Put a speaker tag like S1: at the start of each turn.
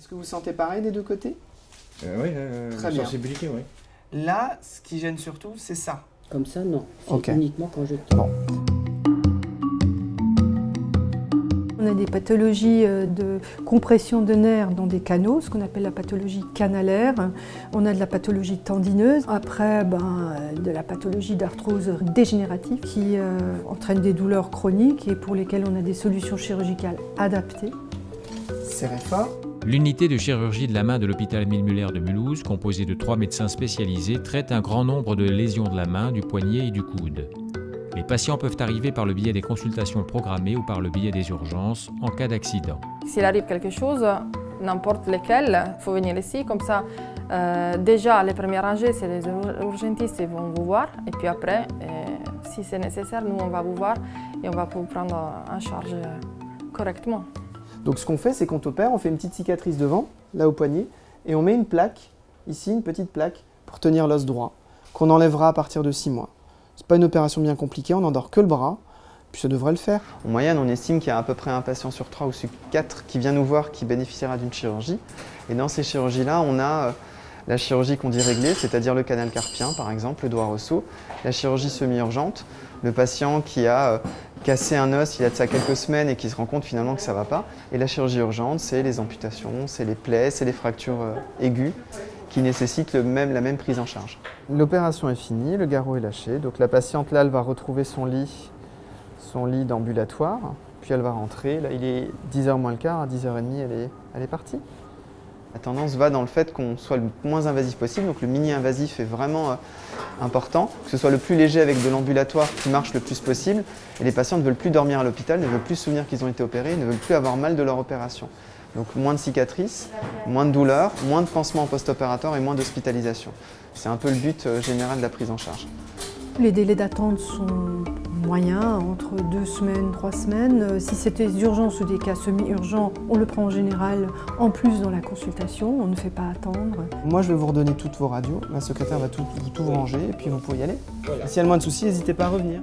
S1: Est-ce que vous sentez pareil des deux côtés?
S2: Oui,
S1: Très bien.
S2: sensibilité, oui.
S1: Là, ce qui gêne surtout, c'est ça.
S3: Comme ça, non. C'est
S1: Ok.
S3: uniquement quand je tends.
S1: Bon.
S4: On a des pathologies de compression de nerfs dans des canaux, ce qu'on appelle la pathologie canalaire. On a de la pathologie tendineuse. Après, de la pathologie d'arthrose dégénérative qui entraîne des douleurs chroniques et pour lesquelles on a des solutions chirurgicales adaptées.
S1: Serrez fort.
S5: L'unité de chirurgie de la main de l'hôpital Émile Muller de Mulhouse, composée de 3 médecins spécialisés, traite un grand nombre de lésions de la main, du poignet et du coude. Les patients peuvent arriver par le biais des consultations programmées ou par le biais des urgences en cas d'accident.
S6: S'il arrive quelque chose, n'importe lequel, il faut venir ici. Comme ça, déjà, les premières rangées, c'est les urgentistes, ils vont vous voir. Et puis après, si c'est nécessaire, nous, on va vous voir et on va vous prendre en charge correctement.
S1: Donc ce qu'on fait, c'est qu'on t'opère, on fait une petite cicatrice devant, là au poignet, et on met une plaque, ici, une petite plaque, pour tenir l'os droit, qu'on enlèvera à partir de 6 mois. C'est pas une opération bien compliquée, on n'endort que le bras, puis ça devrait le faire. En moyenne, on estime qu'il y a à peu près un patient sur 3 ou sur 4 qui vient nous voir qui bénéficiera d'une chirurgie. Et dans ces chirurgies-là, on a la chirurgie qu'on dit réglée, c'est-à-dire le canal carpien par exemple, le doigt ressaut, la chirurgie semi-urgente, le patient qui a cassé un os il y a de ça quelques semaines et qui se rend compte finalement que ça ne va pas. Et la chirurgie urgente, c'est les amputations, c'est les plaies, c'est les fractures aiguës qui nécessitent la même prise en charge. L'opération est finie, le garrot est lâché, donc la patiente là, elle va retrouver son lit d'ambulatoire, puis elle va rentrer. Là, il est 10h moins le quart, à 10h30, elle est partie. La tendance va dans le fait qu'on soit le moins invasif possible, donc le mini-invasif est vraiment important, que ce soit le plus léger avec de l'ambulatoire qui marche le plus possible, et les patients ne veulent plus dormir à l'hôpital, ne veulent plus se souvenir qu'ils ont été opérés, ne veulent plus avoir mal de leur opération. Donc moins de cicatrices, moins de douleurs, moins de pansements post-opératoire et moins d'hospitalisation. C'est un peu le but général de la prise en charge.
S4: Les délais d'attente sont moyens, entre 2 semaines, 3 semaines. Si c'était des urgences ou des cas semi-urgents, on le prend en général en plus dans la consultation, on ne fait pas attendre.
S1: Moi, je vais vous redonner toutes vos radios, ma secrétaire va tout vous ranger et puis vous pouvez y aller. Voilà. Si elle a moins de soucis, n'hésitez pas à revenir.